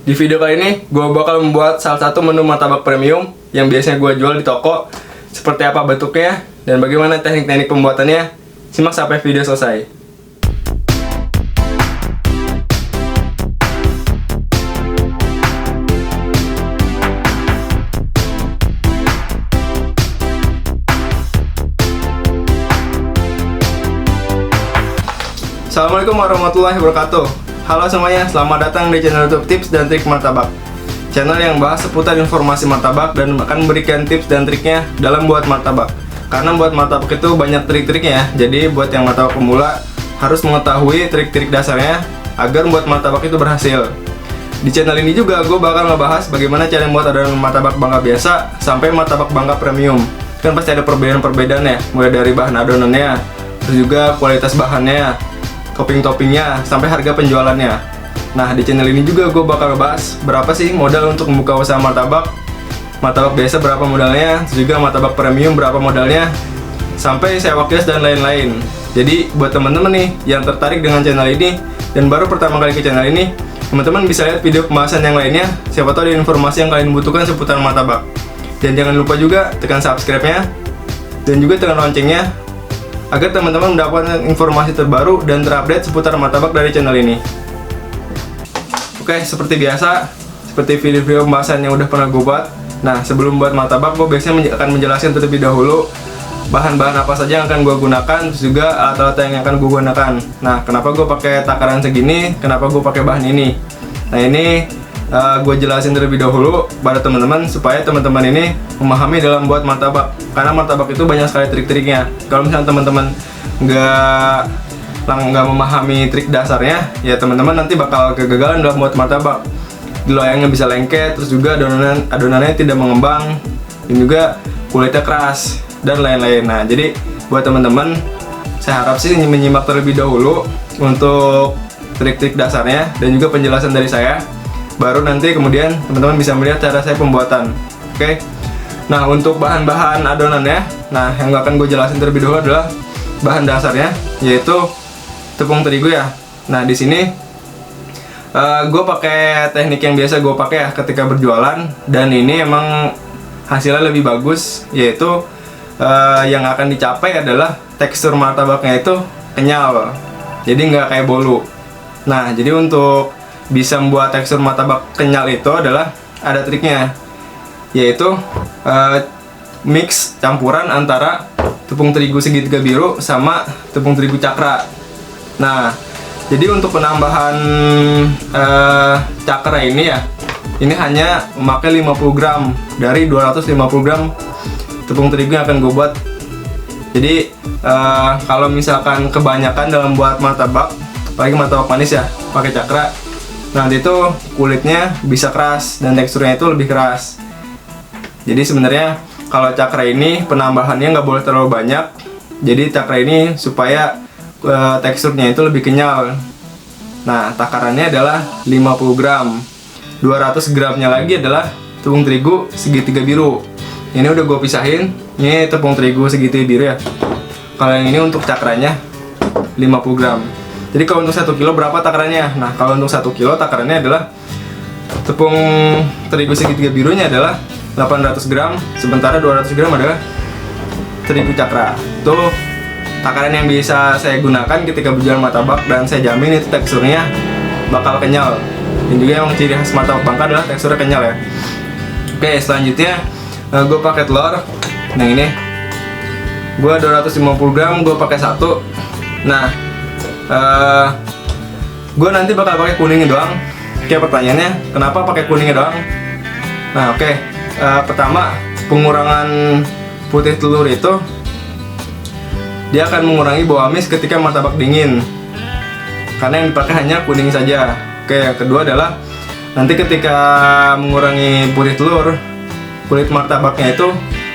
Di video kali ini, gue bakal membuat salah satu menu martabak premium yang biasanya gue jual di toko. Seperti apa bentuknya dan bagaimana teknik-teknik pembuatannya. Simak sampai video selesai. Assalamualaikum warahmatullahi wabarakatuh. Halo semuanya, selamat datang di channel YouTube Tips dan Trik Martabak. Channel yang bahas seputar informasi martabak dan akan memberikan tips dan triknya dalam buat martabak. Karena buat martabak itu banyak trik-triknya ya. Jadi buat yang martabak pemula harus mengetahui trik-trik dasarnya agar buat martabak itu berhasil. Di channel ini juga gue bakal ngebahas bagaimana cara membuat adonan martabak bangka biasa sampai martabak bangka premium. Kan pasti ada perbedaan-perbedaan ya, mulai dari bahan adonannya, terus juga kualitas bahannya, topping-toppingnya, sampai harga penjualannya. Nah, di channel ini juga gue bakal bahas berapa sih modal untuk membuka usaha martabak, martabak biasa berapa modalnya, terus juga martabak premium berapa modalnya, sampai sewa kios dan lain-lain. Jadi buat teman-teman nih yang tertarik dengan channel ini dan baru pertama kali ke channel ini, teman-teman bisa lihat video pembahasan yang lainnya. Siapa tahu ada informasi yang kalian butuhkan seputar martabak. Dan jangan lupa juga tekan subscribe-nya dan juga tekan loncengnya agar teman-teman mendapatkan informasi terbaru dan terupdate seputar martabak dari channel ini. Oke, seperti biasa, seperti video-video pembahasan yang udah pernah gue buat. Nah, sebelum buat martabak, gue biasanya akan menjelaskan terlebih dahulu bahan-bahan apa saja yang akan gue gunakan, terus juga alat-alat yang akan gue gunakan. Nah, kenapa gue pakai takaran segini, kenapa gue pakai bahan ini. Nah, ini gue jelasin terlebih dahulu pada teman-teman supaya teman-teman ini memahami dalam buat martabak, karena martabak itu banyak sekali trik-triknya. Kalau misalnya teman-teman nggak memahami trik dasarnya, ya teman-teman nanti bakal kegagalan dalam buat martabak. Loyangnya bisa lengket, terus juga adonannya tidak mengembang, dan juga kulitnya keras dan lain-lain. Nah, jadi buat teman-teman, saya harap sih menyimak terlebih dahulu untuk trik-trik dasarnya dan juga penjelasan dari saya. Baru nanti kemudian teman-teman bisa melihat cara saya pembuatan. Oke. Nah, untuk bahan-bahan adonannya, nah yang akan gue jelasin terlebih dahulu adalah bahan dasarnya, yaitu tepung terigu ya. Nah, di sini gue pakai teknik yang biasa gue pakai ya ketika berjualan, dan ini emang hasilnya lebih bagus, yaitu yang akan dicapai adalah tekstur martabaknya itu kenyal, jadi nggak kayak bolu. Nah, jadi untuk bisa membuat tekstur martabak kenyal itu adalah ada triknya, yaitu mix campuran antara tepung terigu segitiga biru sama tepung terigu cakra. Nah, jadi untuk penambahan cakra ini ya, ini hanya memakai 50 gram dari 250 gram tepung terigu yang akan gue buat. Jadi kalau misalkan kebanyakan dalam buat martabak, apalagi martabak manis ya, pakai cakra, nanti itu kulitnya bisa keras dan teksturnya itu lebih keras. Jadi sebenarnya kalau cakra ini penambahannya nggak boleh terlalu banyak. Jadi cakra ini supaya teksturnya itu lebih kenyal. Nah, takarannya adalah 50 gram. 200 gramnya lagi adalah tepung terigu segitiga biru. Ini udah gue pisahin. Ini tepung terigu segitiga biru ya. Kalau yang ini untuk cakranya 50 gram. Jadi kalau untuk 1 kilo berapa takarannya? Nah, kalau untuk 1 kilo takarannya adalah tepung terigu segitiga birunya adalah 800 gram, sementara 200 gram adalah terigu cakra. Itu takaran yang bisa saya gunakan ketika berjualan martabak, dan saya jamin itu teksturnya bakal kenyal. Dan juga yang ciri khas martabak bangka adalah teksturnya kenyal ya. Oke, selanjutnya gue pakai telur. Nah, ini gue 250 gram, gue pakai 1. Nah, gue nanti bakal pakai kuningnya doang. Oke, pertanyaannya kenapa pakai kuningnya doang? Nah, oke. Pertama, pengurangan putih telur itu dia akan mengurangi bau amis ketika martabak dingin, karena yang dipakai hanya kuning saja. Oke, yang kedua adalah nanti ketika mengurangi putih telur, kulit martabaknya itu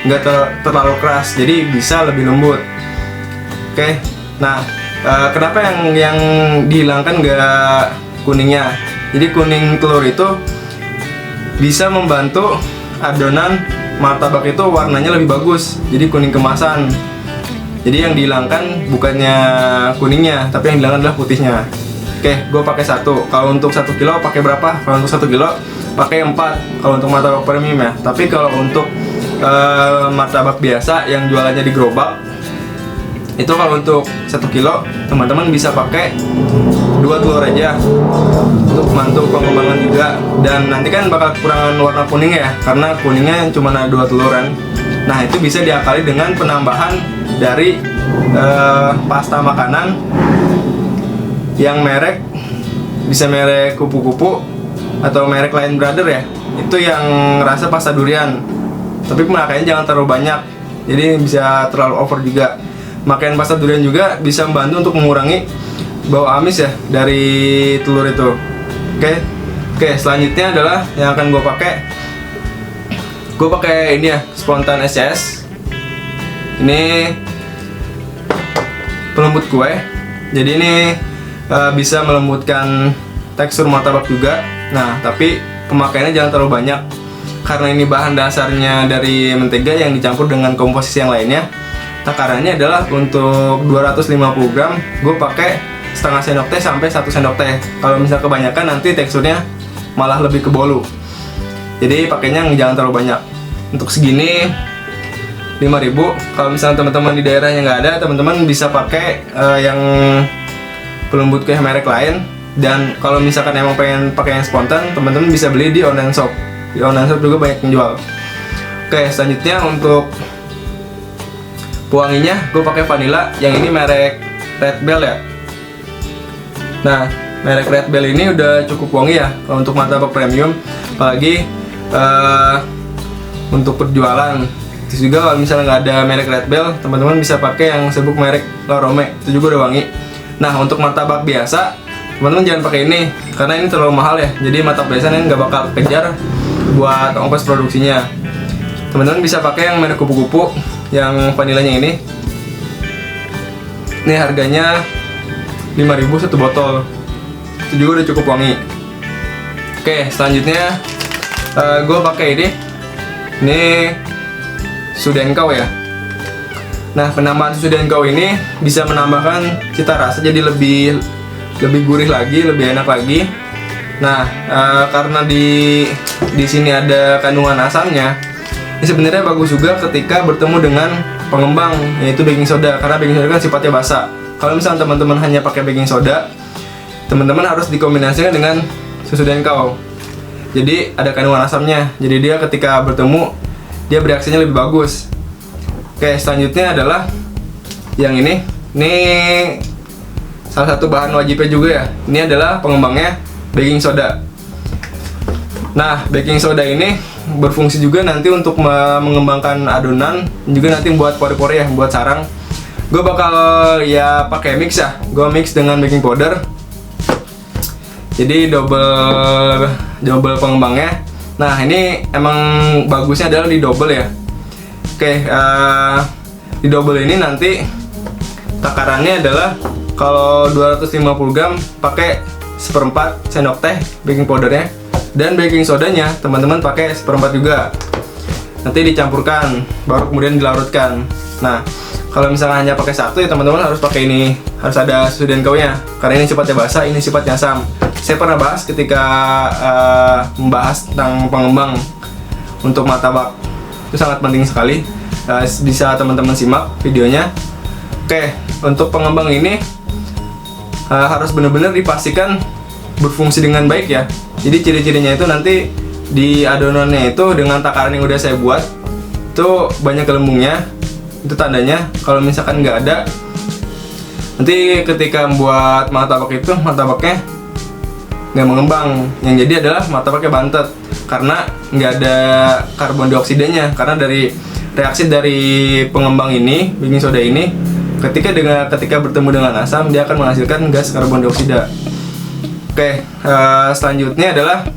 nggak terlalu keras, jadi bisa lebih lembut. Oke, nah kenapa yang dihilangkan nggak kuningnya? Jadi kuning telur itu bisa membantu adonan martabak itu warnanya lebih bagus, jadi kuning kemasan. Jadi yang dihilangkan bukannya kuningnya, tapi yang dihilangkan adalah putihnya. Oke, gue pakai 1. Kalau untuk 1 kilo pakai berapa? Kalau untuk 1 kilo pakai 4 kalau untuk martabak premium ya. Tapi kalau untuk martabak biasa yang jualannya di gerobak, itu kalau untuk 1 kilo teman-teman bisa pakai 2 telur aja untuk mantu pengembangan juga. Dan nanti kan bakal kekurangan warna kuning ya, karena kuningnya cuma ada 2 teluran. Nah, itu bisa diakali dengan penambahan dari pasta makanan yang merek, bisa merek kupu-kupu atau merek lain brother ya, itu yang rasa pasta durian. Tapi pemakaiannya jangan terlalu banyak, jadi bisa terlalu over juga. Makaian pasta durian juga bisa membantu untuk mengurangi bau amis ya dari telur itu. Oke, selanjutnya adalah yang akan gue pakai. Gue pakai ini ya, Spontan SCS. Ini pelembut kue. Jadi ini bisa melembutkan tekstur martabak juga. Nah, tapi pemakaiannya jangan terlalu banyak, karena ini bahan dasarnya dari mentega yang dicampur dengan komposisi yang lainnya. Takarannya adalah untuk 250 gram gue pakai setengah sendok teh sampai 1 sendok teh. Kalau misal kebanyakan nanti teksturnya malah lebih ke bolu. Jadi pakainya jangan terlalu banyak. Untuk segini 5.000. Kalau misalnya teman-teman di daerahnya nggak ada, teman-teman bisa pakai yang pelembut kue merek lain. Dan kalau misalkan emang pengen pakai yang spontan, teman-teman bisa beli di online shop. Di online shop juga banyak yang jual. Oke, selanjutnya untuk pewanginya gue pakai vanilla. Yang ini merek Red Bell ya. Nah, merek Red Bell ini udah cukup wangi ya kalau untuk martabak premium, apalagi untuk perjualan. Terus juga kalau misalnya nggak ada merek Red Bell, teman-teman bisa pakai yang serbuk merek La Rome, itu juga udah wangi. Nah, untuk martabak biasa, teman-teman jangan pakai ini karena ini terlalu mahal ya. Jadi martabak biasa ini nggak bakal kejar buat ongkos produksinya. Teman-teman bisa pakai yang merek kupu-kupu, yang vanilanya ini. Ini harganya 5.000 satu botol. Itu juga udah cukup wangi. Oke, selanjutnya gue pakai ini. Ini susu Denkau ya. Nah, penambahan susu Denkau ini bisa menambahkan cita rasa jadi lebih gurih lagi, lebih enak lagi. Nah, karena di sini ada kandungan asamnya, ini sebenarnya bagus juga ketika bertemu dengan pengembang, yaitu baking soda, karena baking soda kan sifatnya basa. Kalau misalnya teman-teman hanya pakai baking soda, teman-teman harus dikombinasikan dengan susu Denkau. Jadi ada kandungan asamnya, jadi dia ketika bertemu dia bereaksinya lebih bagus. Oke, selanjutnya adalah yang ini. Ini salah satu bahan wajibnya juga ya. Ini adalah pengembangnya baking soda. Nah, baking soda ini berfungsi juga nanti untuk mengembangkan adonan, juga nanti buat pori-pori ya, buat sarang. Gue bakal ya pakai mix ya. Gue mix dengan baking powder. Jadi double pengembangnya. Nah, ini emang bagusnya adalah di double ya. Oke, di double ini nanti takarannya adalah kalau 250 gram pakai 1/4 sendok teh baking powdernya, dan baking sodanya teman-teman pakai 1/4 juga. Nanti dicampurkan, baru kemudian dilarutkan. Nah, kalau misalnya hanya pakai 1 ya teman-teman harus pakai ini, harus ada susu Denkau-nya, karena ini sifatnya basah, ini sifatnya asam. Saya pernah bahas ketika membahas tentang pengembang untuk martabak, itu sangat penting sekali. Bisa teman-teman simak videonya. Oke, untuk pengembang ini harus benar-benar dipastikan berfungsi dengan baik ya. Jadi ciri-cirinya itu nanti di adonannya itu dengan takaran yang udah saya buat itu banyak gelembungnya, itu tandanya. Kalau misalkan nggak ada, nanti ketika membuat martabak itu martabaknya nggak mengembang. Yang jadi adalah martabaknya bantet karena nggak ada karbon dioksidanya, karena dari reaksi dari pengembang ini, baking soda ini, ketika bertemu dengan asam dia akan menghasilkan gas karbon dioksida. Oke, selanjutnya adalah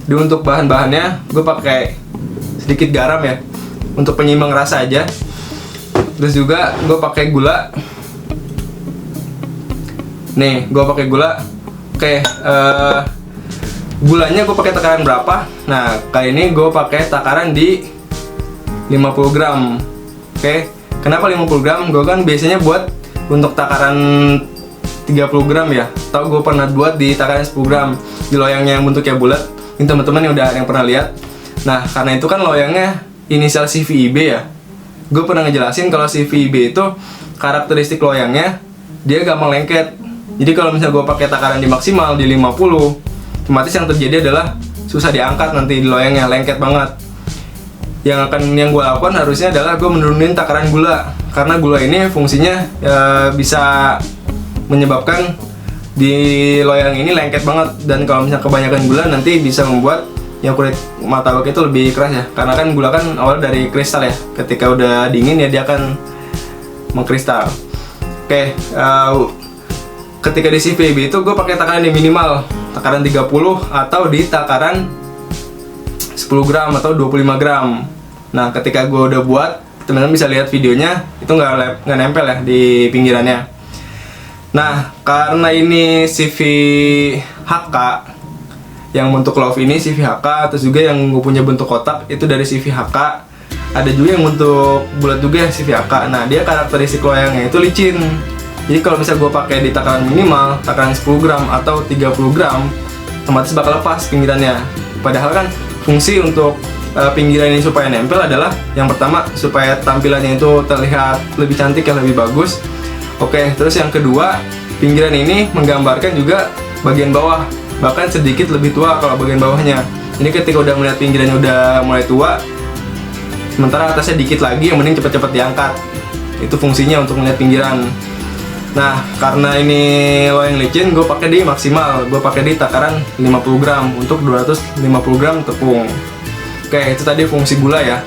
untuk bahan-bahannya gue pakai sedikit garam ya untuk penyimbang rasa aja. Terus juga gue pakai gula. Nih, gue pakai gula. Oke, gulanya gue pakai takaran berapa? Nah, kali ini gue pakai takaran di 50 gram. Oke, kenapa 50 gram? Gue kan biasanya buat untuk takaran 30 gram ya, atau gue pernah buat di takaran 10 gram di loyangnya yang bentuknya bulat. Ini teman-teman yang udah yang pernah lihat. Nah, karena itu kan loyangnya inisial CVIB ya, gue pernah ngejelasin kalau CVIB itu karakteristik loyangnya dia gampang lengket. Jadi kalau misalnya gue pakai takaran di maksimal di 50, otomatis yang terjadi adalah susah diangkat nanti di loyangnya, lengket banget. Yang gue lakukan harusnya adalah gue menurunin takaran gula, karena gula ini fungsinya bisa menyebabkan di loyang ini lengket banget. Dan kalau misalnya kebanyakan gula nanti bisa membuat yang kulit martabak itu lebih keras ya, karena kan gula kan awal dari kristal ya, ketika udah dingin ya dia akan mengkristal. Oke, ketika di CVIB itu gue pakai takaran yang minimal, takaran 30 atau di takaran 10 gram atau 25 gram. Nah, ketika gue udah buat, teman-teman bisa lihat videonya, itu nggak nempel ya di pinggirannya. Nah, karena ini CVHK yang bentuk love ini CVHK, terus juga yang gue punya bentuk kotak itu dari CVHK. Ada juga yang bentuk bulat juga ya CVHK. Nah, dia karakteristik loyangnya itu licin. Jadi kalau misalnya gue pakai di takaran minimal, takaran 10 gram atau 30 gram, otomatis bakal lepas pinggirannya. Padahal kan fungsi untuk pinggiran ini supaya nempel adalah yang pertama supaya tampilannya itu terlihat lebih cantik ya, lebih bagus. Oke, terus yang kedua, pinggiran ini menggambarkan juga bagian bawah, bahkan sedikit lebih tua kalau bagian bawahnya. Ini ketika udah melihat pinggirannya udah mulai tua, sementara atasnya dikit lagi, yang mending cepet-cepet diangkat. Itu fungsinya untuk melihat pinggiran. Nah, karena ini loyang licin, gue pakai di maksimal, gue pakai di takaran 50 gram untuk 250 gram tepung. Oke, itu tadi fungsi gula ya.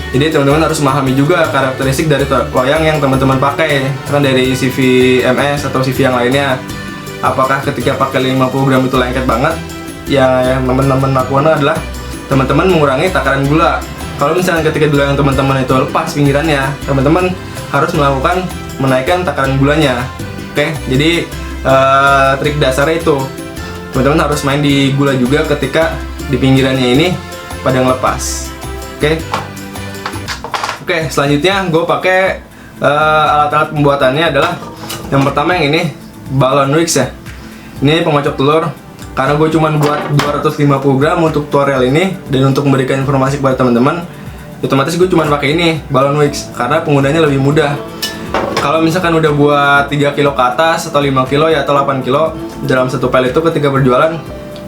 Jadi teman-teman harus memahami juga karakteristik dari loyang yang teman-teman pakai, kan dari CVMS atau CV yang lainnya. Apakah ketika pakai 50 gram itu lengket banget? Ya, yang teman-teman lakukan adalah teman-teman mengurangi takaran gula. Kalau misalnya ketika gula yang teman-teman itu lepas pinggirannya, teman-teman harus melakukan menaikkan takaran gulanya. Oke, jadi trik dasarnya itu teman-teman harus main di gula juga ketika di pinggirannya ini pada ngelepas. Oke, selanjutnya gue pakai alat-alat pembuatannya adalah yang pertama yang ini balon wax ya. Ini pengocok telur. Karena gue cuma buat 250 gram untuk tutorial ini dan untuk memberikan informasi kepada teman-teman, otomatis gue cuma pakai ini balon wax karena penggunanya lebih mudah. Kalau misalkan udah buat 3 kilo ke atas atau 5 kilo ya atau 8 kilo dalam satu pel itu ketika berjualan,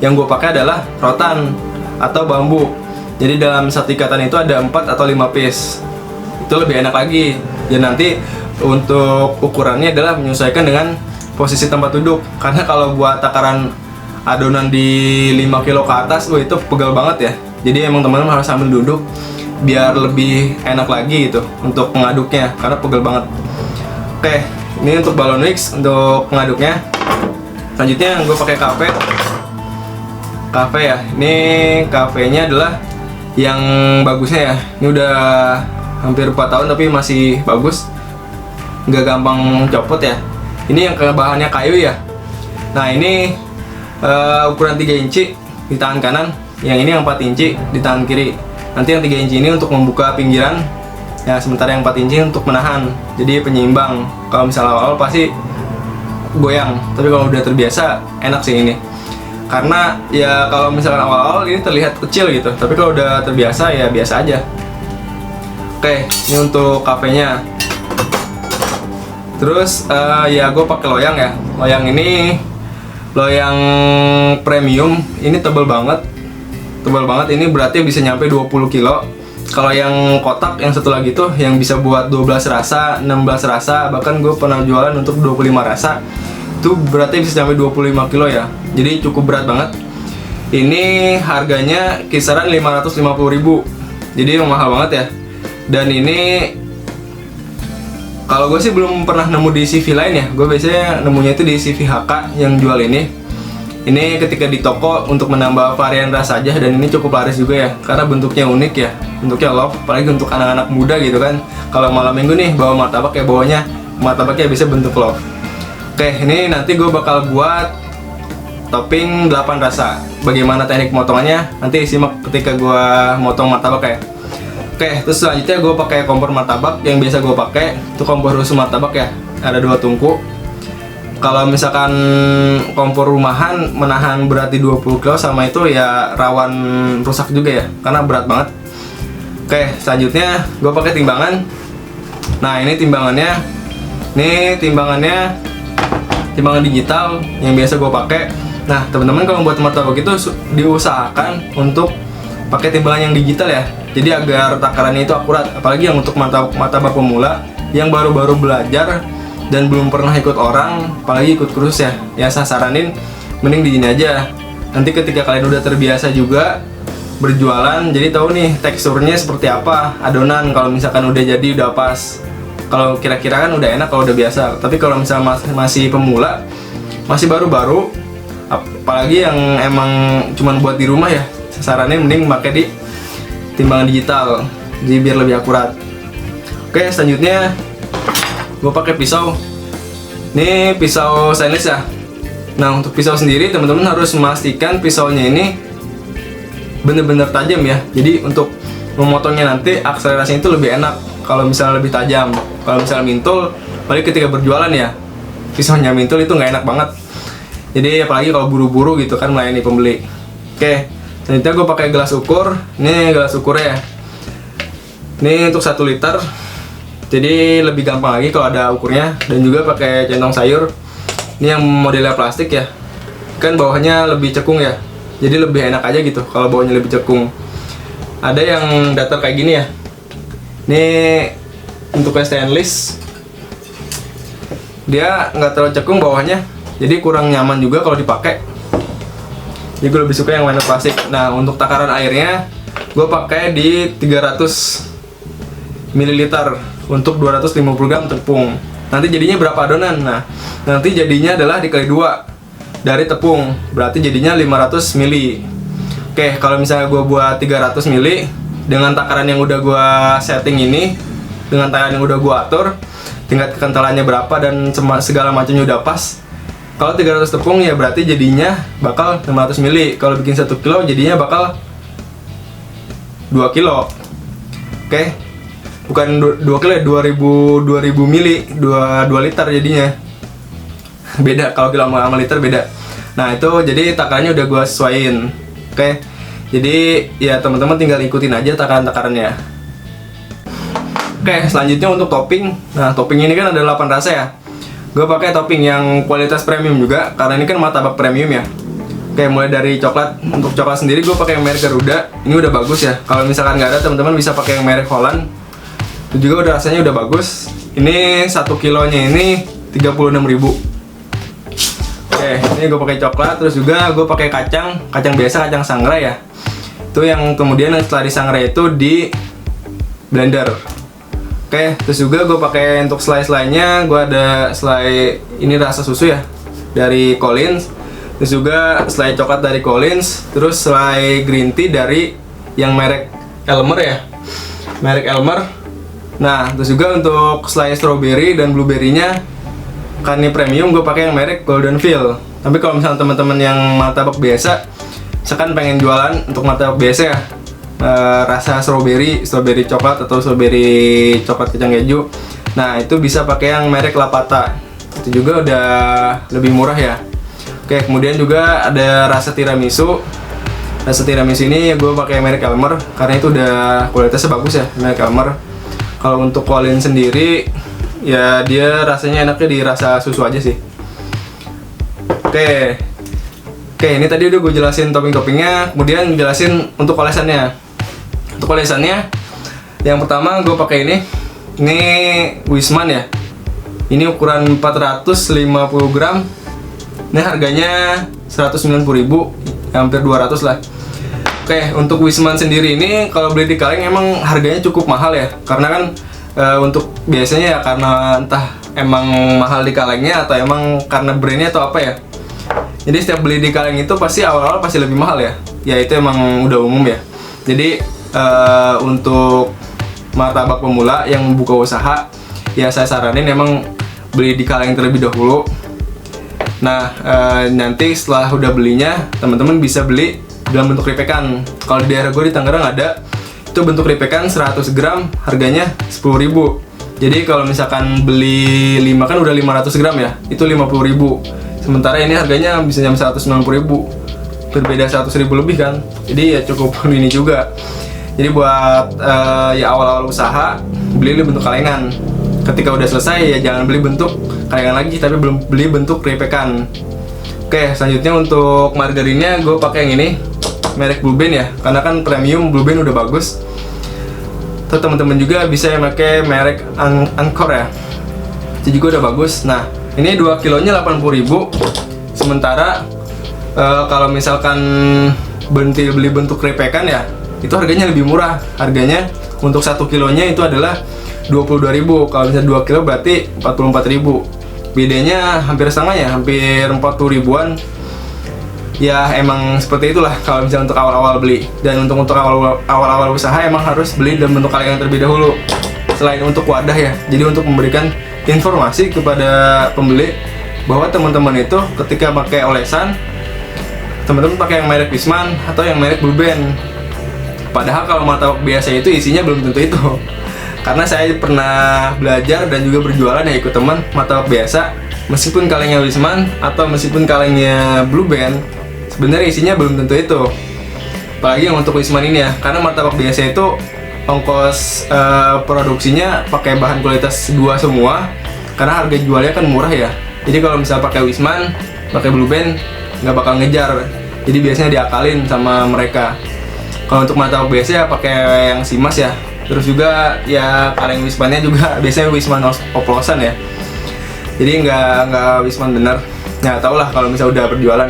yang gue pakai adalah rotan atau bambu. Jadi dalam satu ikatan itu ada 4 atau 5 piece. Itu lebih enak lagi. Dan nanti untuk ukurannya adalah menyesuaikan dengan posisi tempat duduk. Karena kalau buat takaran adonan di 5 kilo ke atas, itu pegal banget ya. Jadi emang teman-teman harus sambil duduk biar lebih enak lagi gitu untuk mengaduknya karena pegal banget. Oke, ini untuk balon wax untuk pengaduknya. Selanjutnya gue pakai kafe ya. Ini kafenya adalah yang bagusnya ya. Ini udah hampir 4 tahun tapi masih bagus, nggak gampang copot ya. Ini yang bahannya kayu ya. Nah, ini ukuran 3 inci di tangan kanan, yang ini yang 4 inci di tangan kiri. Nanti yang 3 inci ini untuk membuka pinggiran ya, sementara yang 4 inci untuk menahan, jadi penyeimbang. Kalau misalnya awal pasti goyang, tapi kalau udah terbiasa enak sih ini. Karena ya kalau misalkan awal-awal ini terlihat kecil gitu, tapi kalau udah terbiasa ya biasa aja. Oke, ini untuk kafenya. Terus ya gue pakai loyang ya. Loyang ini loyang premium, ini tebal banget. Tebal banget, ini berarti bisa nyampe 20 kilo. Kalau yang kotak yang satu lagi tuh yang bisa buat 12 rasa, 16 rasa, bahkan gue pernah jualan untuk 25 rasa. Itu berarti bisa sampai 25 kilo ya. Jadi cukup berat banget. Ini harganya kisaran 550.000. Jadi mahal banget ya. Dan ini kalau gue sih belum pernah nemu di CV lain ya. Gue biasanya nemunya itu di CVHK yang jual ini. Ini ketika di toko untuk menambah varian rasa aja, dan ini cukup laris juga ya karena bentuknya unik ya. Bentuknya love, apalagi untuk anak-anak muda gitu kan. Kalau malam minggu nih bawa martabak ya, bawanya martabaknya bisa bentuk love. Oke, ini nanti gue bakal buat topping 8 rasa. Bagaimana teknik motongannya? Nanti simak ketika gue motong martabak ya. Oke, terus selanjutnya gue pakai kompor martabak yang biasa gue pakai. Itu kompor rusuh martabak ya. Ada 2 tungku. kalau misalkan kompor rumahan menahan berat di 20 kilo sama itu ya rawan rusak juga ya, karena berat banget. Oke, selanjutnya gue pakai timbangan. Nah, ini timbangannya. Timbangan digital yang biasa gue pakai. Nah, teman-teman kalau buat martabak itu diusahakan untuk pakai timbangan yang digital ya. Jadi agar takarannya itu akurat. Apalagi yang untuk martabak pemula yang baru-baru belajar dan belum pernah ikut orang, apalagi ikut kursus ya. Ya saya saranin mending di sini aja. Nanti ketika kalian udah terbiasa juga berjualan, jadi tahu nih teksturnya seperti apa adonan. Kalau misalkan udah jadi udah pas. Kalau kira-kira kan udah enak kalau udah biasa. Tapi kalau misalnya masih pemula, masih baru-baru, apalagi yang emang cuman buat di rumah ya, saya saranin mending pakai di timbangan digital, jadi biar lebih akurat. Oke, selanjutnya gue pakai pisau. Ini pisau stainless ya. Nah, untuk pisau sendiri teman-teman harus memastikan pisaunya ini bener-bener tajam ya. Jadi untuk memotongnya nanti akselerasinya itu lebih enak kalau misalnya lebih tajam. Kalau misalnya mintul, apalagi ketika berjualan ya, pisaunya mintul itu nggak enak banget. Jadi apalagi kalau buru-buru gitu kan melayani pembeli. Oke, selanjutnya gue pakai gelas ukur. Ini gelas ukurnya ya. Ini untuk 1 liter. Jadi lebih gampang lagi kalau ada ukurnya. Dan juga pakai centong sayur. Ini yang modelnya plastik ya. Kan bawahnya lebih cekung ya. Jadi lebih enak aja gitu kalau bawahnya lebih cekung. Ada yang datar kayak gini ya. Ini untuk stainless. Dia nggak terlalu cekung bawahnya. Jadi kurang nyaman juga kalau dipakai. Jadi gue lebih suka yang warna plastik. Nah, untuk takaran airnya gue pakai di 300 ml untuk 250 gram tepung. Nanti jadinya berapa adonan? Nah, nanti jadinya adalah dikali 2 dari tepung. Berarti jadinya 500 ml. Oke, kalau misalnya gue buat 300 ml dengan takaran yang udah gue setting ini, dengan takaran yang udah gue atur, tingkat kekentalannya berapa dan segala macamnya udah pas. Kalau 300 tepung ya berarti jadinya bakal 500 ml. Kalau bikin 1 kilo jadinya bakal 2 kilo. Oke. Bukan 2 kilo ya, 2000 ml, 2 liter jadinya. Beda kalau kilo sama liter beda. Nah, itu jadi takarannya udah gua sesuaiin. Oke. Jadi ya teman-teman tinggal ikutin aja takaran-takarannya. Oke, selanjutnya untuk topping. Nah, topping ini kan ada 8 rasa ya. Gue pakai topping yang kualitas premium juga karena ini kan martabak premium ya. Oke, mulai dari coklat. Untuk coklat sendiri gue pakai yang merek Garuda. Ini udah bagus ya. Kalau misalkan nggak ada, teman-teman bisa pakai yang merek Holland. Itu juga udah rasanya udah bagus. Ini 1 kilonya ini 36.000. Oke, ini gue pakai coklat. Terus juga gue pakai kacang biasa, kacang sangrai ya. Itu yang kemudian setelah disangrai itu di blender. Oke, terus juga gue pakai untuk selai lainnya, gue ada selai ini rasa susu ya dari Collins, terus juga selai coklat dari Collins, terus selai green tea dari yang merek Elmer ya, merek Elmer. Nah, terus juga untuk selai strawberry dan blueberry-nya, kan ini premium, gue pakai yang merek Golden Field. Tapi kalau misalnya teman-teman yang martabak biasa, misalkan pengen jualan untuk martabak biasa ya, rasa strawberry coklat atau strawberry coklat kacang keju. Nah, itu bisa pakai yang merek Lapata. Itu juga udah lebih murah ya. Oke, kemudian juga ada rasa tiramisu. Rasa tiramisu ini gue pakai merek Elmer karena itu udah kualitasnya bagus ya, merek Elmer. Kalau untuk Collins sendiri ya dia rasanya enaknya di rasa susu aja sih. Oke, ini tadi udah gue jelasin topping-toppingnya, kemudian jelasin untuk olesannya. Untuk olesannya, yang pertama gue pakai ini Wisman ya. Ini ukuran 450 gram. Ini harganya 190.000, hampir 200 lah. Oke, untuk Wisman sendiri ini kalau beli di kaleng emang harganya cukup mahal ya. Karena kan untuk biasanya ya karena entah emang mahal di kalengnya atau emang karena brandnya atau apa ya. Jadi setiap beli di kaleng itu pasti awal-awal pasti lebih mahal ya. Ya itu emang udah umum ya. Jadi untuk martabak pemula yang buka usaha, ya saya saranin emang beli di kaleng terlebih dahulu. Nah, nanti setelah udah belinya, teman-teman bisa beli dalam bentuk ripekan. Kalau di daerah gue di Tangerang ada, itu bentuk ripekan 100 gram harganya 10.000. Jadi kalau misalkan beli 5 kan udah 500 gram ya, itu 50.000. Sementara ini harganya bisa nyampe 190.000. Berbeda 100.000 lebih kan. Jadi ya cukup ini juga. Jadi buat ya awal-awal usaha, beli bentuk kalengan. Ketika udah selesai ya jangan beli bentuk kalengan lagi, tapi belum beli bentuk keripekan. Oke, selanjutnya untuk margarinnya gue pakai yang ini, merek Blue Band ya, karena kan premium Blue Band udah bagus. Atau teman-teman juga bisa yang pakai merek Anchor ya, itu juga udah bagus. Nah, ini 2 kilonya 80.000. Sementara kalau misalkan beli bentuk keripekan ya, itu harganya lebih murah. Harganya untuk 1 kilonya itu adalah 22.000. Kalau misalnya 2 kilo berarti 44.000. Bedanya hampir setengah ya, hampir 40.000-an. Ya emang seperti itulah kalau misalnya untuk awal-awal beli. Dan untuk awal-awal usaha emang harus beli dalam bentuk kalengan terlebih dahulu. Selain untuk wadah ya, jadi untuk memberikan informasi kepada pembeli bahwa teman-teman itu ketika pakai olesan, teman-teman pakai yang merek Wisman atau yang merek Blue Band. Padahal kalau martabak biasa itu isinya belum tentu itu. Karena saya pernah belajar dan juga berjualan ya ikut teman martabak biasa, meskipun kalengnya Wisman atau meskipun kalengnya Blue Band, sebenarnya isinya belum tentu itu. Apalagi yang untuk Wisman ini ya, karena martabak biasa itu ongkos produksinya pakai bahan kualitas 2 semua, karena harga jualnya kan murah ya. Jadi kalau misal pakai Wisman, pakai Blue Band nggak bakal ngejar. Jadi biasanya diakalin sama mereka. Kalau untuk martabak biasa ya pakai yang Simas ya. Terus juga ya kaleng Wismannya juga biasanya Wisman oplosan ya. Jadi nggak Wisman bener. Nah tau lah kalau misalnya udah berjualan.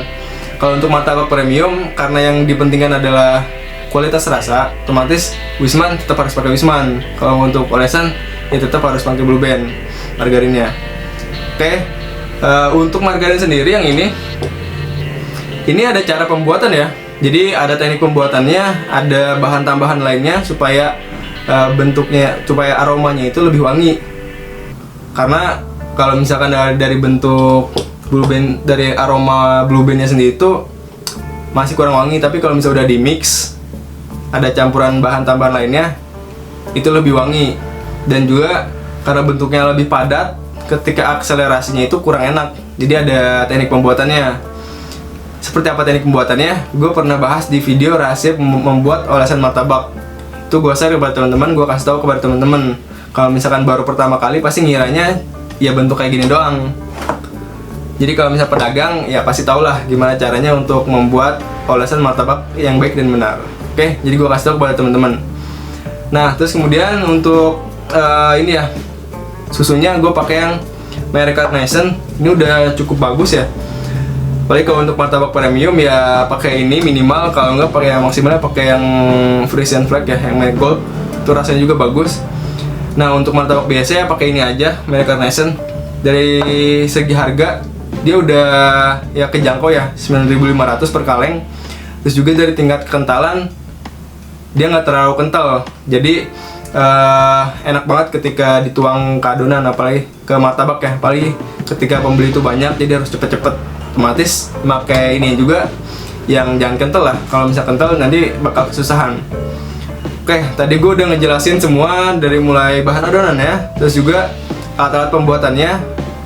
Kalau untuk martabak premium, karena yang dipentingkan adalah kualitas rasa, otomatis Wisman tetap harus pakai Wisman. Kalau untuk olesan ya tetap harus pakai Blue Band margarinnya. Oke, untuk margarin sendiri yang ini ada cara pembuatan ya. Jadi ada teknik pembuatannya, ada bahan tambahan lainnya supaya bentuknya, supaya aromanya itu lebih wangi. Karena kalau misalkan dari bentuk Blue Band, dari aroma Blue Bandnya sendiri itu masih kurang wangi, tapi kalau misalnya udah di mix, ada campuran bahan tambahan lainnya, itu lebih wangi. Dan juga karena bentuknya lebih padat, ketika akselerasinya itu kurang enak. Jadi ada teknik pembuatannya. Seperti apa teknik pembuatannya? Gue pernah bahas di video rahasia membuat olesan martabak. Itu gue share kepada teman-teman, gue kasih tahu kepada teman-teman. Kalau misalkan baru pertama kali pasti ngiranya ya bentuk kayak gini doang. Jadi kalau misalnya pedagang ya pasti tau lah gimana caranya untuk membuat olesan martabak yang baik dan benar. Oke, jadi gue kasih tahu kepada teman-teman. Nah, terus kemudian untuk ini ya, susunya gue pakai yang merek Carnation. Ini udah cukup bagus ya. Paling kalau untuk martabak premium ya pakai ini minimal, kalau nggak pakai yang maksimalnya pakai yang Frisian Flag ya, yang merek Gold. Itu rasanya juga bagus. Nah, untuk martabak biasa ya pakai ini aja, merek Carnation. Dari segi harga dia udah ya kejangkau ya, 9.500 per kaleng. Terus juga dari tingkat kekentalan dia nggak terlalu kental. Jadi enak banget ketika dituang ke adonan, apalagi ke martabak ya. Apalagi ketika pembeli itu banyak, jadi harus cepet-cepet. Otomatis pakai ini juga yang jangan kental lah. Kalau misalnya kental nanti bakal kesusahan. Oke, tadi gue udah ngejelasin semua dari mulai bahan adonan ya, terus juga alat-alat pembuatannya,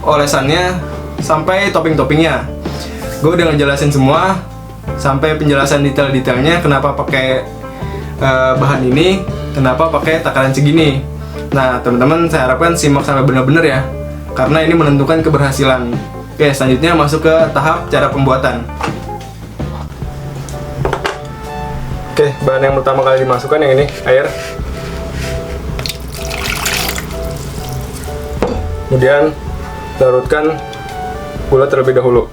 olesannya, sampai topping-toppingnya. Gue udah ngejelasin semua sampai penjelasan detail-detailnya kenapa pakai bahan ini, kenapa pakai takaran segini. Nah, teman-teman saya harapkan simak sampai benar-benar ya, karena ini menentukan keberhasilan. Oke, selanjutnya masuk ke tahap cara pembuatan. Oke, bahan yang pertama kali dimasukkan yang ini, air. Kemudian larutkan gula terlebih dahulu.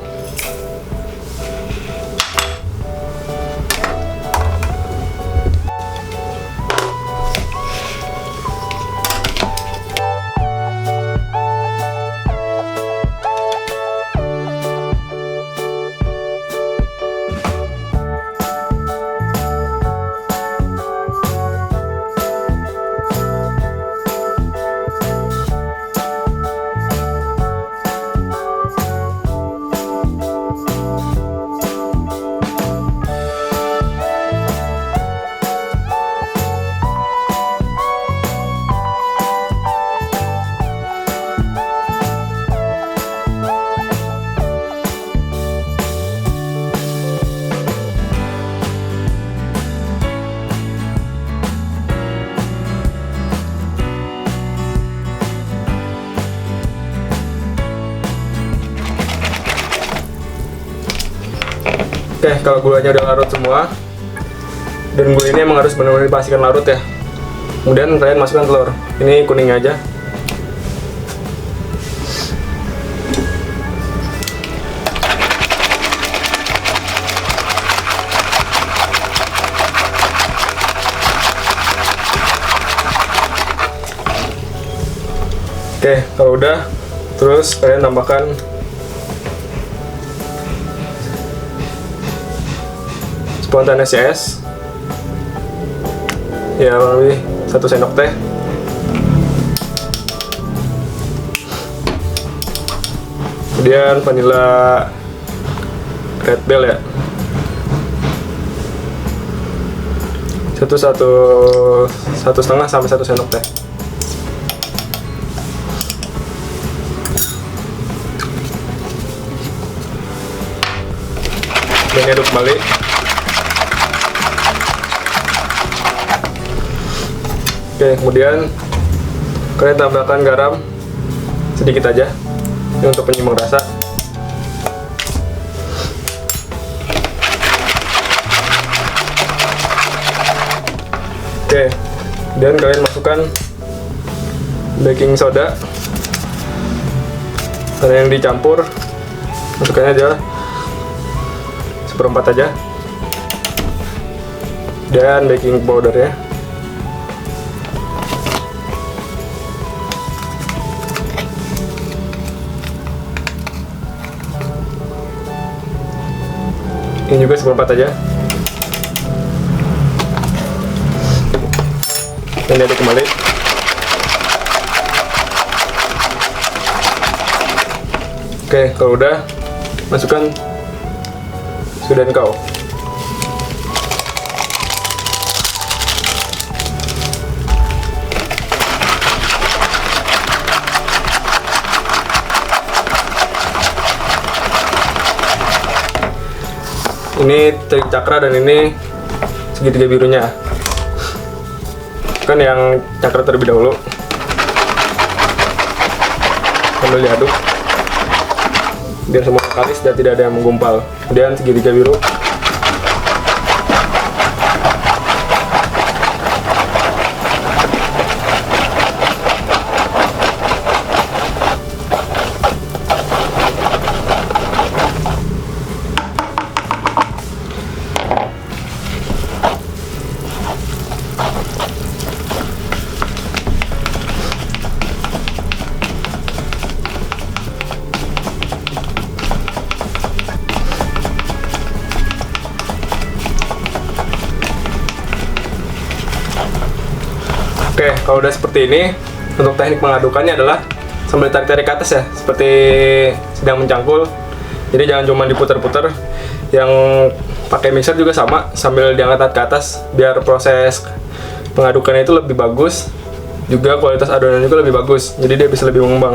kalau gulanya udah larut semua, dan gula ini emang harus benar-benar dipastikan larut ya. Kemudian kalian masukkan telur. Ini kuningnya aja. Oke, kalau udah, terus kalian tambahkan spontan es, ya kurang lebih 1 sendok teh. Kemudian vanilla red bell ya, satu setengah sampai 1 sendok teh. Dan aduk kembali. Oke, kemudian kalian tambahkan garam sedikit aja, ini untuk penyeimbang rasa. Oke, dan kalian masukkan baking soda. Karena yang dicampur, masukkannya aja 1/4 aja, dan baking powder ya. Ini juga 1/4 aja. Dan aduk kembali. Oke, kalau udah, masukkan sudan kau. Ini trik cakra dan ini segitiga birunya. Kan yang cakra terlebih dahulu. Sambil diaduk biar semua kalis dan tidak ada yang menggumpal. Kemudian segitiga biru. Oke, kalau udah seperti ini, untuk teknik mengadukannya adalah sambil tarik-tarik ke atas ya, seperti sedang mencangkul. Jadi jangan cuma diputar-putar. Yang pakai mixer juga sama, sambil diangkat ke atas biar proses pengadukannya itu lebih bagus. Juga kualitas adonan juga lebih bagus, jadi dia bisa lebih mengembang.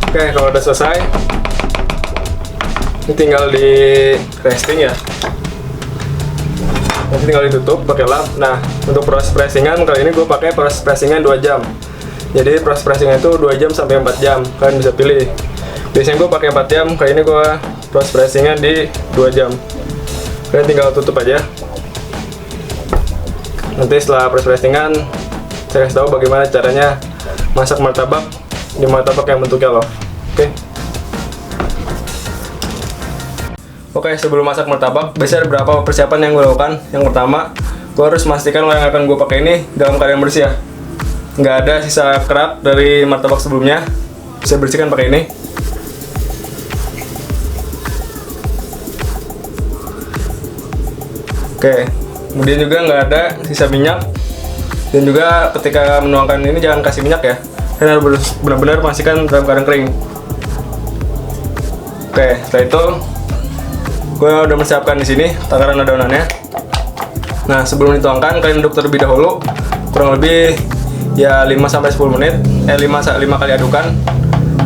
Oke, kalau udah selesai, Ini tinggal di resting ya. Nanti tinggal ditutup pakai lap. Nah, untuk proses pressingan kali ini gue pakai proses pressingan 2 jam. Jadi proses pressingan itu 2 jam sampai 4 jam. Kalian bisa pilih. Biasanya gue pakai 4 jam, kali ini gue proses pressingan di 2 jam. Kalian tinggal tutup aja. Nanti setelah proses pressingan, saya kasih tahu bagaimana caranya masak martabak di martabak yang bentuknya loaf. Oke, sebelum masak martabak, biasanya ada beberapa persiapan yang gue lakukan. Yang pertama, gue harus memastikan loaf yang akan gue pakai ini dalam keadaan bersih ya. Nggak ada sisa kerak dari martabak sebelumnya. Bisa bersihkan pakai ini. Oke, kemudian juga nggak ada sisa minyak. Dan juga ketika menuangkan ini jangan kasih minyak ya. Dan harus benar-benar pastikan dalam keadaan kering. Oke, setelah itu gue udah mempersiapkan di sini takaran adonannya. Nah, sebelum dituangkan kalian aduk terlebih dahulu kurang lebih ya 5-10 menit, 5 kali adukan.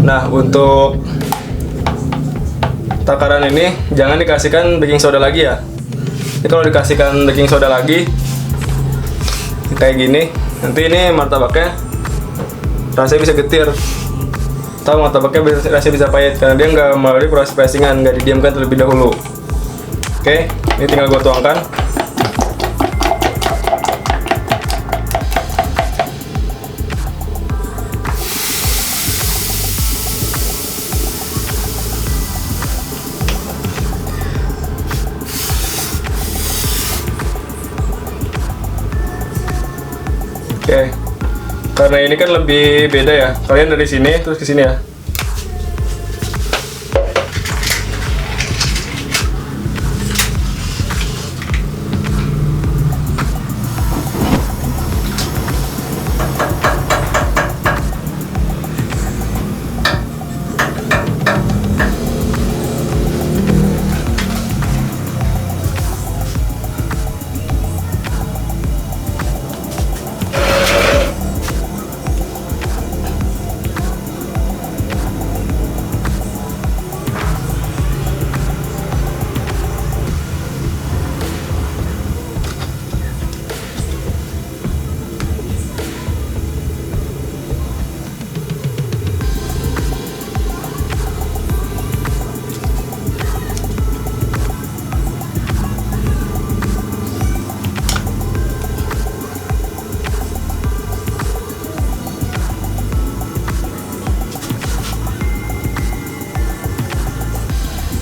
Nah, untuk takaran ini jangan dikasihkan baking soda lagi ya. Jadi kalau dikasihkan baking soda lagi kayak gini, nanti ini martabaknya rasanya bisa getir. Tahu martabaknya rasanya bisa pahit karena dia nggak melalui proses pressingan, nggak didiamkan terlebih dahulu. Oke, ini tinggal gue tuangkan. Oke, karena ini kan lebih beda ya. Kalian dari sini terus ke sini ya.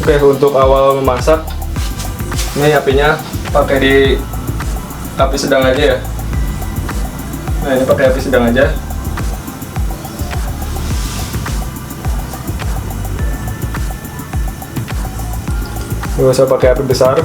Oke, untuk awal memasak ini apinya pakai di api sedang aja ya. Nah, ini pakai api sedang aja. Nggak usah pakai api besar.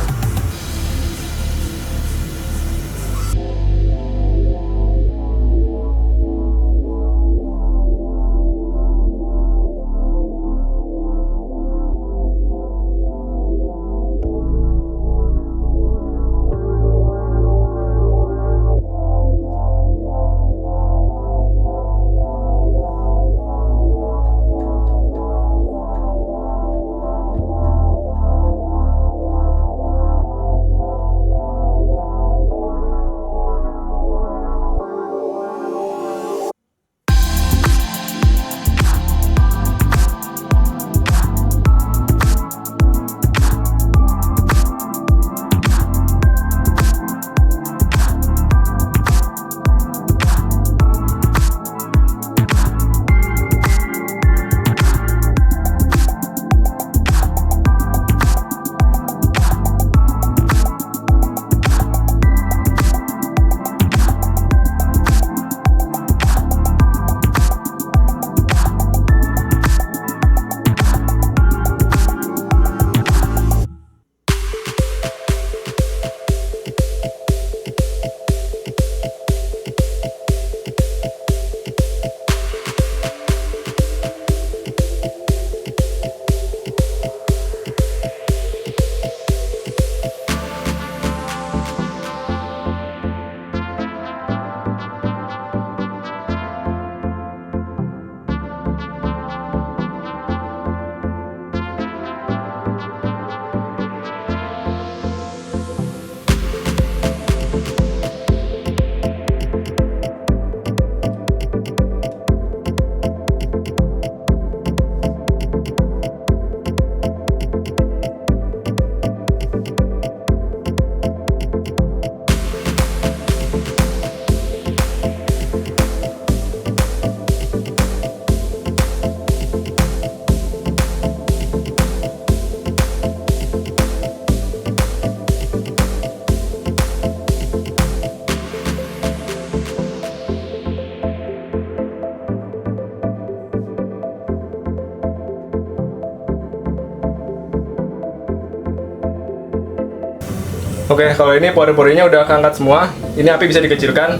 Oke, kalau ini pori-porinya udah keangkat semua. Ini api bisa dikecilkan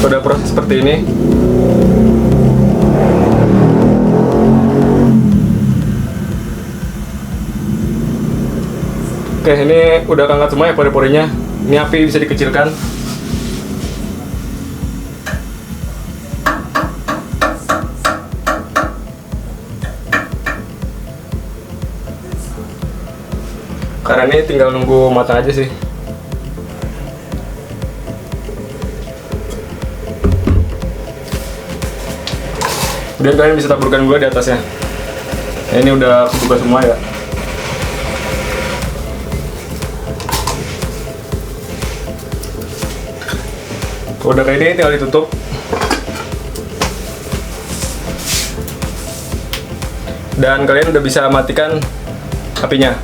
pada proses seperti ini. Oke, ini udah keangkat semua ya pori-porinya. Ini api bisa dikecilkan. Karena ini tinggal nunggu matang aja sih. Kemudian kalian bisa taburkan gula di atasnya. Nah, ini udah kebuka semua ya. Kalau udah kayak ini tinggal ditutup. Dan kalian udah bisa matikan apinya.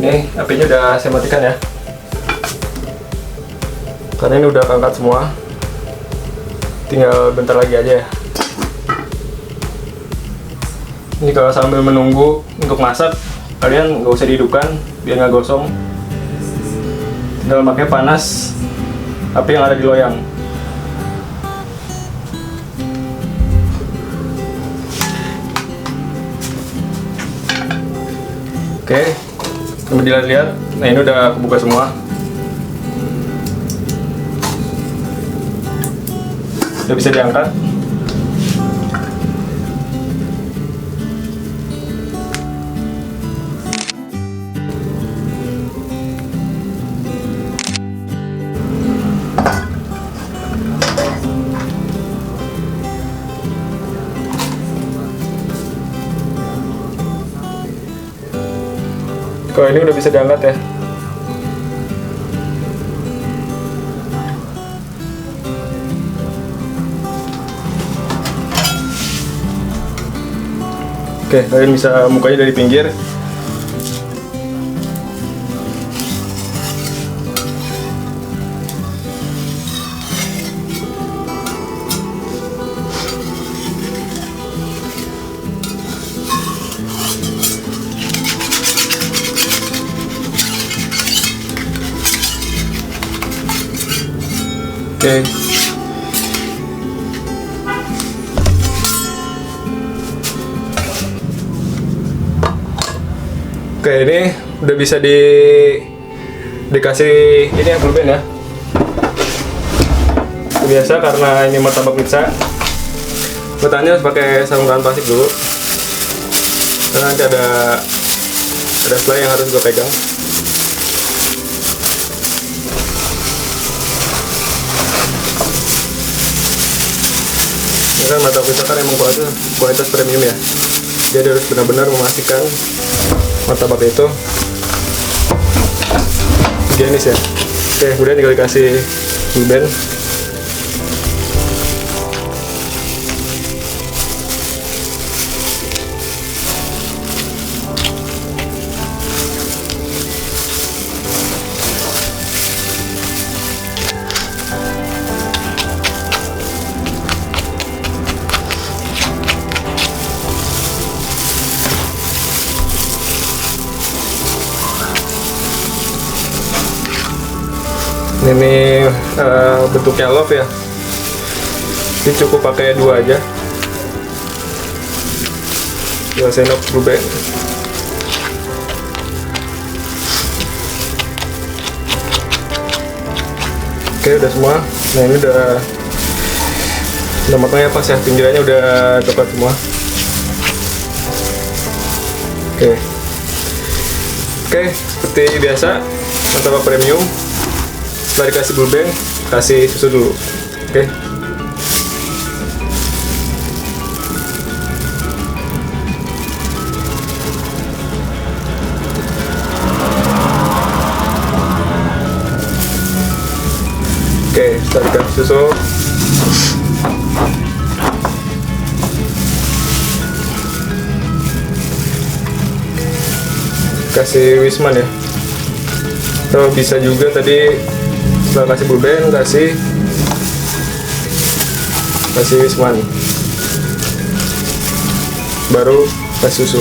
Nih, apinya udah saya matikan ya. Karena ini udah keangkat semua. Tinggal bentar lagi aja ya. Ini kalau sambil menunggu untuk masak, kalian nggak usah dihidupkan biar nggak gosong. Tinggal pakai panas api yang ada di loyang. Oke, kemudian lihat, nah ini udah kebuka semua. Udah bisa diangkat. Kalau ini udah bisa diangkat ya. Oke, kalian bisa mukanya dari pinggir. Oke. Oke, ini udah bisa dikasih ini ya pulpen ya. Biasa karena ini martabak pizza, petanya harus pakai sarung tangan plastik dulu. Karena nanti ada selai yang harus gue pegang. Kan martabak pizza kan emang kualitas premium ya, jadi harus benar-benar memastikan martabak itu higienis ya. Oke, kemudian tinggal dikasih pulpen. Ini bentuknya love ya, ini cukup pakai 2 aja, 2 sendok blueberry. Oke, udah semua. Nah, ini udah matangnya pas ya, pinggirannya udah coklat semua. Oke, seperti biasa martabak premium. Setelah dikasih blueberry, kasih susu dulu. Oke. Oke, setelah dikasih susu, kasih Wisman ya. Atau bisa juga tadi setelah kasih pulpen kasih kasih wisman, baru kasih susu.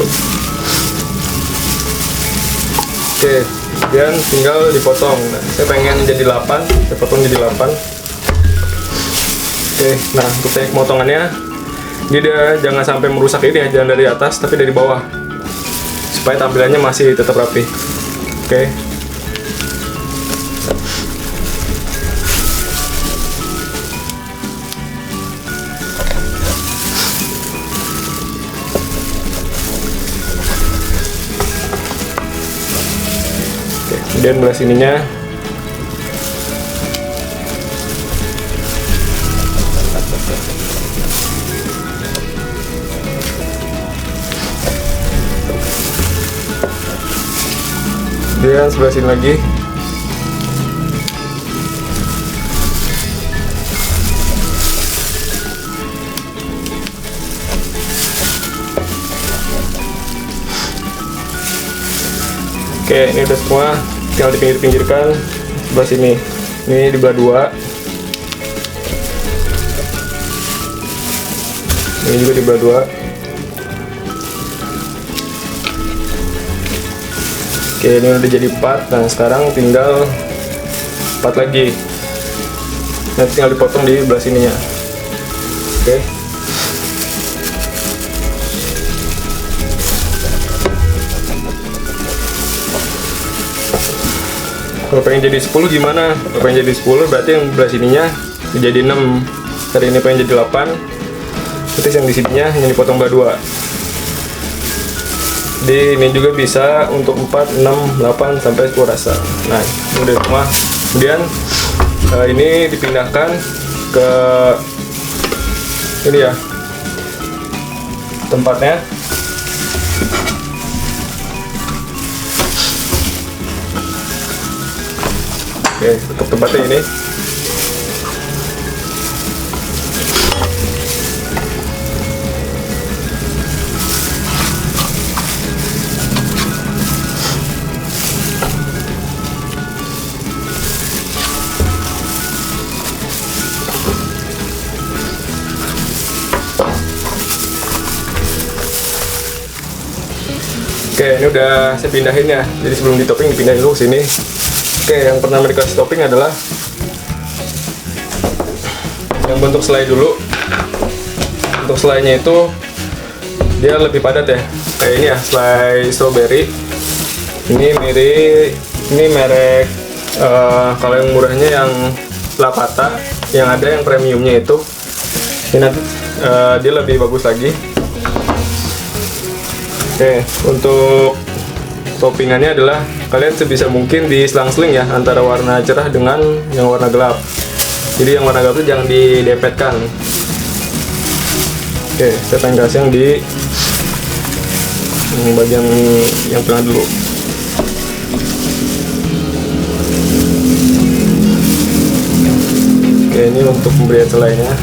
Oke, kemudian tinggal dipotong. Nah, saya pengen jadi 8, saya potong jadi 8. Oke, nah untuk teknik potongannya, dia jangan sampai merusak ini ya, jangan dari atas tapi dari bawah, supaya tampilannya masih tetap rapi. Oke. Kemudian belah sininya kemudian sebelah sini lagi. Oke, ini udah semua, tinggal dipinggir-pinggirkan. Sebelah sini, ini dibelah 2, ini juga dibelah 2. Oke, ini udah jadi 4. Nah, sekarang tinggal 4 lagi. Nanti tinggal dipotong di belah sininya. Oke. Kalau pengen jadi 10 gimana? Kalau pengen jadi 10 berarti yang belah sininya jadi 6. Dari ini pengen jadi 8. Terus yang di sininya yang dipotong belah 2. Jadi ini juga bisa untuk 4, 6, 8 sampai 10 rasa. Nah, ini udah semua. Kemudian ini dipindahkan ke ini ya, tempatnya. Oke, untuk tempatnya ini. Oke, ini udah saya pindahin ya. Jadi sebelum ditopping dipindahin dulu ke sini. Oke, yang pertama dikasih topping adalah yang bentuk selai dulu. Untuk selainya itu dia lebih padat ya. Kayak ini ya, selai strawberry. Ini merek kalau yang murahnya yang Lapata, yang ada yang premiumnya itu. Ini nanti dia lebih bagus lagi. Oke, untuk toppingannya adalah kalian sebisa mungkin diselang-seling ya antara warna cerah dengan yang warna gelap. Jadi yang warna gelap itu jangan didempetkan. Oke, saya pengen kasih yang di bagian yang tengah dulu. Oke, ini untuk pemberian selainya.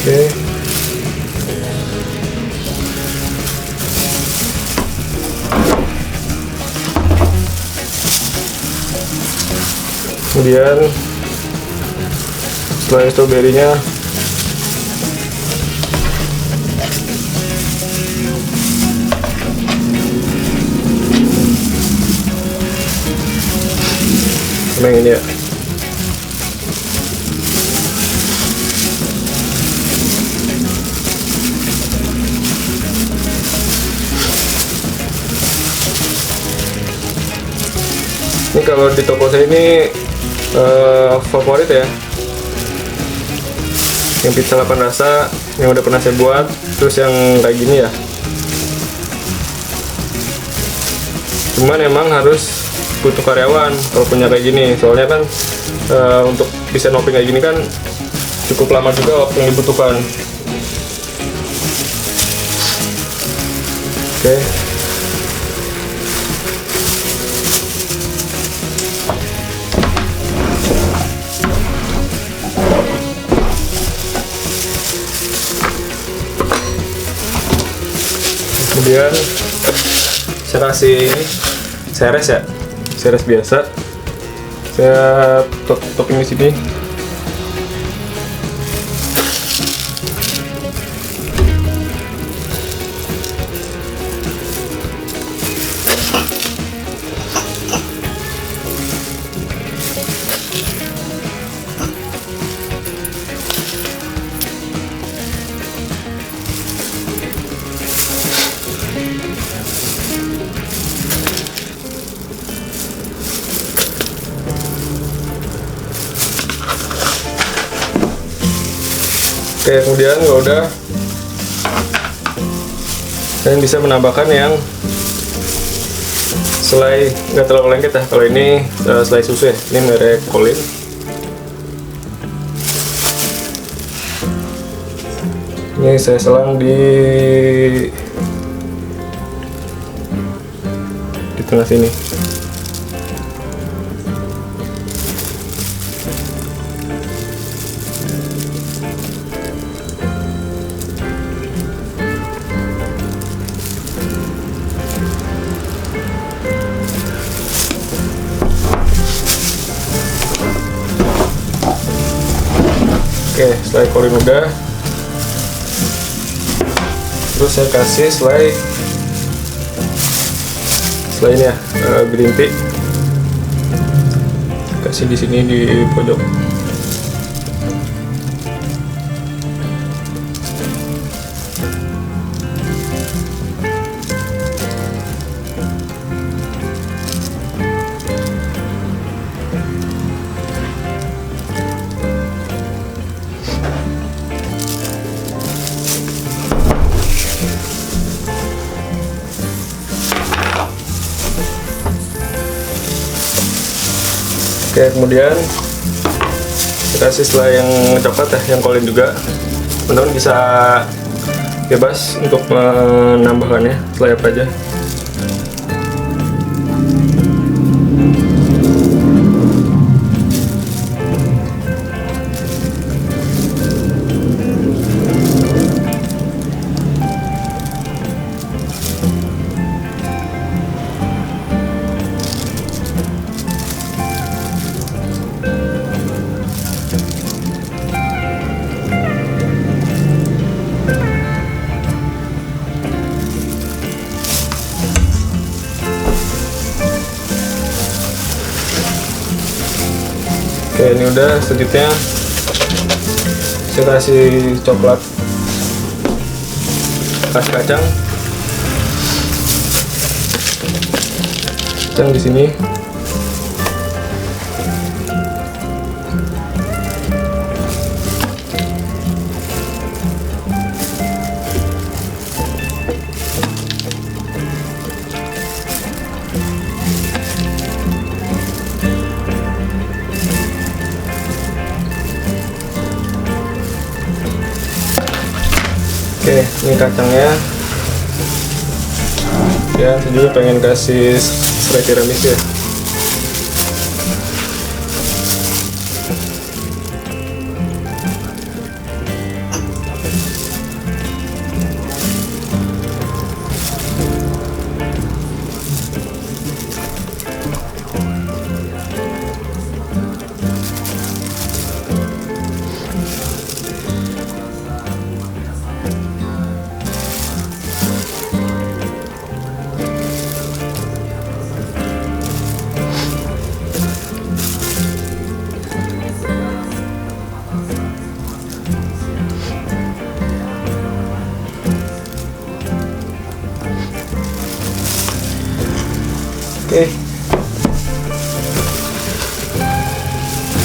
Oke. Kemudian setelah stroberinya sama yang ini ya. Ini kalau di toko saya ini favorit ya, yang pizza 8 rasa yang udah pernah saya buat, terus yang kayak gini ya. Cuman emang harus butuh karyawan kalau punya kayak gini, soalnya kan untuk bisa topping kayak gini kan cukup lama juga waktu yang dibutuhkan. Oke. Kemudian saya kasih ini seres ya, seres biasa. Saya topping di sini. Oke, kemudian kalau udah, kalian bisa menambahkan yang selai nggak terlalu lengket ya. Kalau ini selai susu ya, ini merek Colin. Ini saya selang di tengah sini. Oke, selai Colin udah, terus saya kasih selai ini ya, green tea, kasih di sini di pojok. Oke, kemudian kita kasih selai yang coklat ya, yang Colin juga. Teman-teman bisa bebas untuk menambahkannya selai apa aja. Oke, ini udah. Selanjutnya saya kasih coklat, kasih kacang di sini. Oke, ini kacangnya. Ya, saya juga pengen kasih selai tiramisu ya.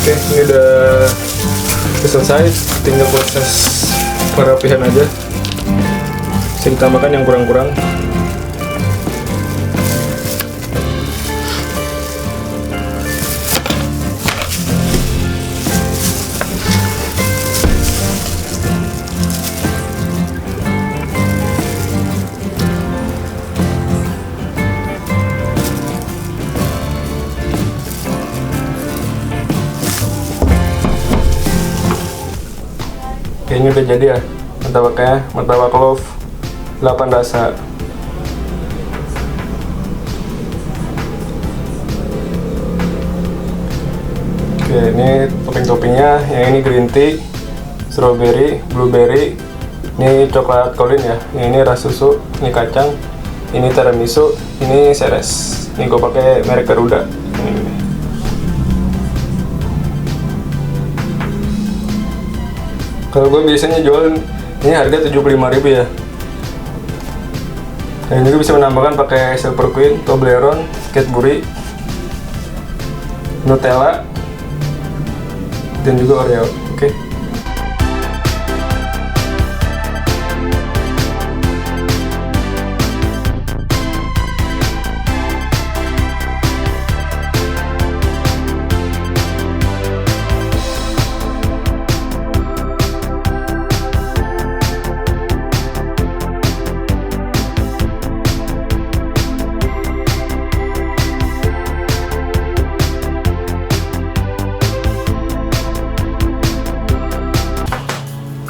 Oke, ini udah selesai, tinggal proses perapihan aja. Bisa ditambahkan yang kurang-kurang. Oke, ini udah jadi ya martabaknya, martabak love 8 rasa. ini topping-toppingnya. Yang ini green tea, strawberry, blueberry, ini coklat colin ya. Ini ras susu, ini kacang, ini tiramisu, ini seres. Ini gue pakai merek Garuda. Ini. Kalau gue biasanya jual ini harga 75.000 ya. Dan juga bisa menambahkan pakai Silver Queen, Toblerone, Cadbury, Nutella, dan juga Oreo. Oke.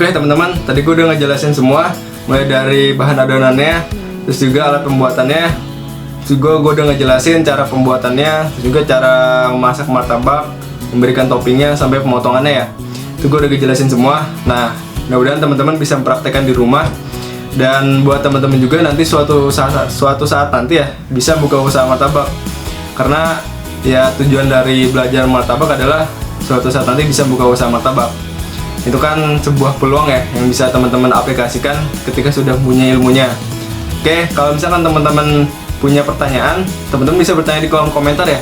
Oke teman-teman, tadi gue udah ngejelasin semua, mulai dari bahan adonannya, terus juga alat pembuatannya, terus juga gue udah ngejelasin cara pembuatannya, terus juga cara memasak martabak, memberikan toppingnya sampai pemotongannya ya. Itu gue udah ngejelasin semua. Nah, mudah-mudahan teman-teman bisa mempraktekkan di rumah, dan buat teman-teman juga nanti suatu saat nanti ya bisa buka usaha martabak. Karena ya tujuan dari belajar martabak adalah suatu saat nanti bisa buka usaha martabak. Itu kan sebuah peluang ya yang bisa teman-teman aplikasikan ketika sudah punya ilmunya. Oke, kalau misalkan teman-teman punya pertanyaan, teman-teman bisa bertanya di kolom komentar ya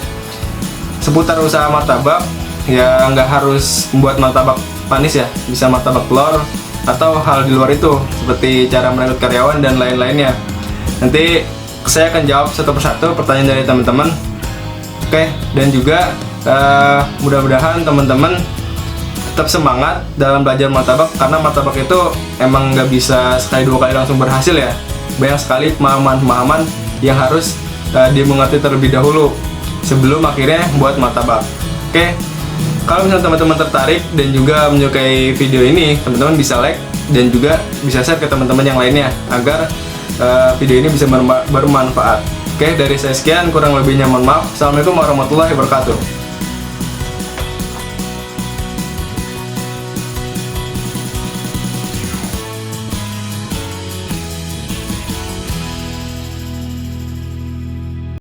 seputar usaha martabak. Ya nggak harus membuat martabak manis ya, bisa martabak telur atau hal di luar itu seperti cara merekrut karyawan dan lain-lainnya. Nanti saya akan jawab satu persatu pertanyaan dari teman-teman. Oke, dan juga mudah-mudahan teman-teman tetap semangat dalam belajar martabak, karena martabak itu emang nggak bisa sekali dua kali langsung berhasil ya. Banyak sekali pemahaman-pemahaman yang harus dimengerti terlebih dahulu sebelum akhirnya buat martabak. Oke, kalau misalnya teman-teman tertarik dan juga menyukai video ini, teman-teman bisa like dan juga bisa share ke teman-teman yang lainnya agar video ini bisa bermanfaat. Oke, dari saya sekian, kurang lebihnya mohon maaf. Assalamualaikum warahmatullahi wabarakatuh.